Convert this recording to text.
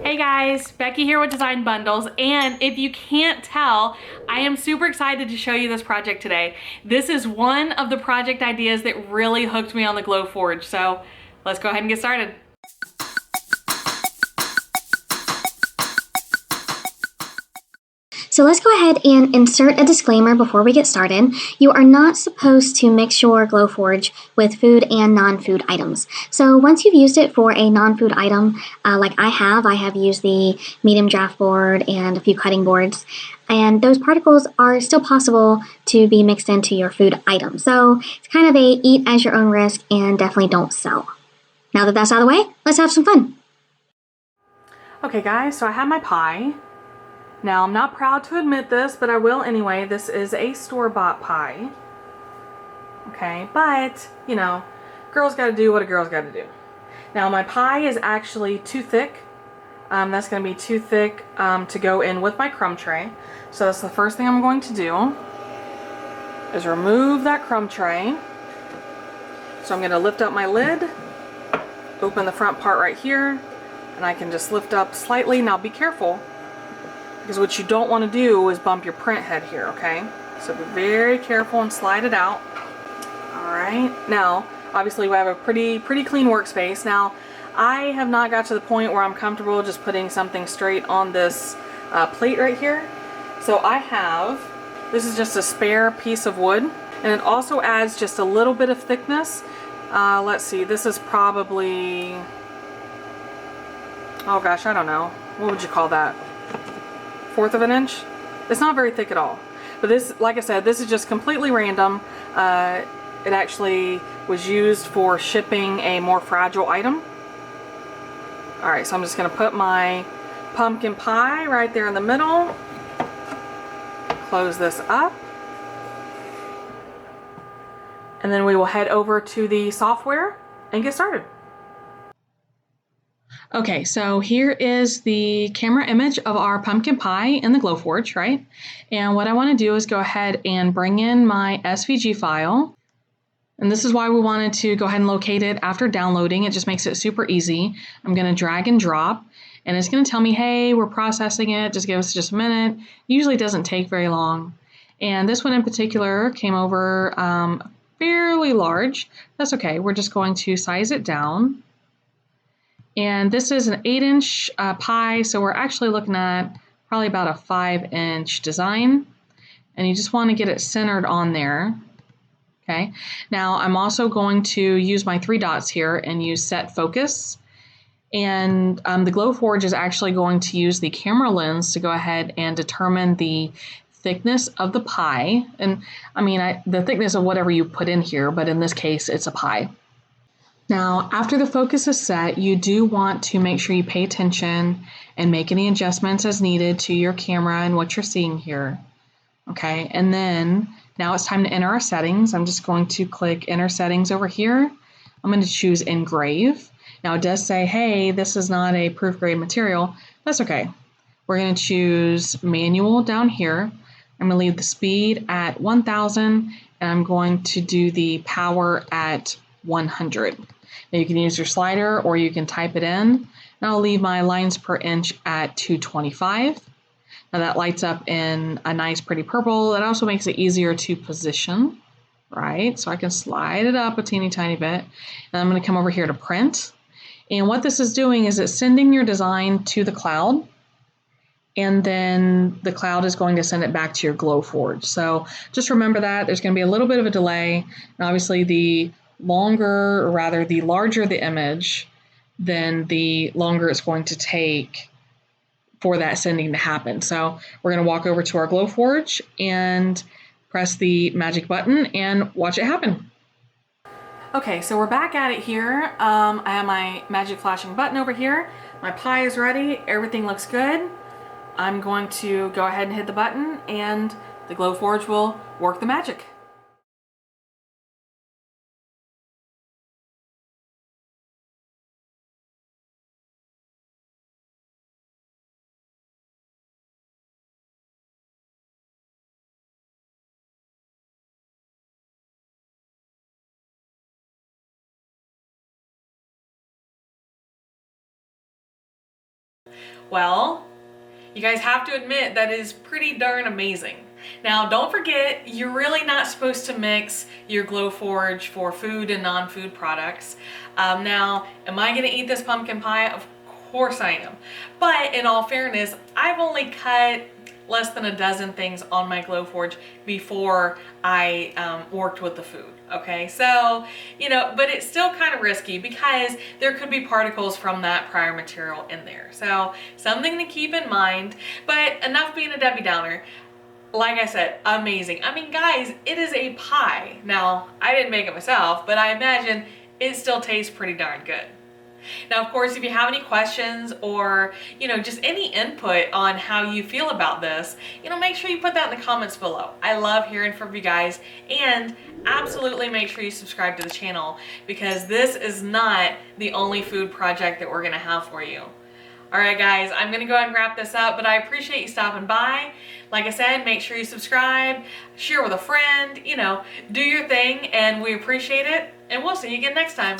Hey guys, Becky here with Design Bundles, and if you can't tell, I am super excited to show you this project today. This is one of the project ideas that really hooked me on the Glowforge, so let's go ahead and get started. So let's go ahead and insert a disclaimer before we get started. You are not supposed to mix your Glowforge with food and non-food items. So once you've used it for a non-food item, like I have used the medium draft board and a few cutting boards, and those particles are still possible to be mixed into your food item. So it's kind of a eat as your own risk and definitely don't sell. Now that that's out of the way, let's have some fun. Okay guys, so I have my pie. Now, I'm not proud to admit this, but I will anyway. This is a store-bought pie. Okay, but, you know, girls gotta do what a girl's gotta do. Now, my pie is actually too thick. That's gonna be too thick to go in with my crumb tray. So that's the first thing I'm going to do, is remove that crumb tray. So I'm gonna lift up my lid, open the front part right here, and I can just lift up slightly. Now, be careful, because what you don't want to do is bump your print head here, okay? So be very careful and slide it out. Alright, now, obviously we have a pretty clean workspace. Now, I have not got to the point where I'm comfortable just putting something straight on this plate right here. So this is just a spare piece of wood, and it also adds just a little bit of thickness. Let's see, this is probably, oh gosh, I don't know. What would you call that? 1/4 of an inch. It's not very thick at all. But this, like I said, this is just completely random. It actually was used for shipping a more fragile item. Alright, so I'm just going to put my pumpkin pie right there in the middle. Close this up. And then we will head over to the software and get started. Okay, so here is the camera image of our pumpkin pie in the Glowforge, right? And what I want to do is go ahead and bring in my SVG file. And this is why we wanted to go ahead and locate it after downloading. It just makes it super easy. I'm going to drag and drop, and it's going to tell me, hey, we're processing it. Just give us just a minute. Usually doesn't take very long. And this one in particular came over fairly large. That's okay. We're just going to size it down. And this is an 8-inch pie, so we're actually looking at probably about a 5-inch design. And you just want to get it centered on there. Okay. Now I'm also going to use my 3 dots here and use set focus. And the Glowforge is actually going to use the camera lens to go ahead and determine the thickness of the pie. And I mean, the thickness of whatever you put in here, but in this case, it's a pie. Now, after the focus is set, you do want to make sure you pay attention and make any adjustments as needed to your camera and what you're seeing here. Okay, and then now it's time to enter our settings. I'm just going to click Enter Settings over here. I'm going to choose Engrave. Now it does say, hey, this is not a proof grade material. That's okay. We're going to choose Manual down here. I'm going to leave the speed at 1000, and I'm going to do the power at 100. Now you can use your slider or you can type it in. And I'll leave my lines per inch at 225. Now that lights up in a nice pretty purple. It also makes it easier to position, right? So I can slide it up a teeny tiny bit. And I'm going to come over here to print. And what this is doing is it's sending your design to the cloud. And then the cloud is going to send it back to your Glowforge. So just remember that there's going to be a little bit of a delay. And obviously the larger the image, then the longer it's going to take for that sending to happen. So we're going to walk over to our Glowforge and press the magic button and watch it happen. Okay, so we're back at it here. I have my magic flashing button over here. My pie is ready. Everything looks good. I'm going to go ahead and hit the button and the Glowforge will work the magic. Well, you guys have to admit that is pretty darn amazing. Now, don't forget, you're really not supposed to mix your Glowforge for food and non-food products. Now, am I gonna eat this pumpkin pie? Of course I am. But in all fairness, I've only cut less than a dozen things on my Glowforge before I worked with the food. Okay, so, you know, but it's still kind of risky because there could be particles from that prior material in there. So something to keep in mind, but enough being a Debbie Downer. Like I said, amazing. I mean, guys, it is a pie. Now, I didn't make it myself, but I imagine it still tastes pretty darn good. Now, of course, if you have any questions or, you know, just any input on how you feel about this, you know, make sure you put that in the comments below. I love hearing from you guys, and absolutely make sure you subscribe to the channel because this is not the only food project that we're gonna have for you. All right, guys, I'm gonna go ahead and wrap this up, but I appreciate you stopping by. Like I said, make sure you subscribe, share with a friend, you know, do your thing, and we appreciate it, and we'll see you again next time.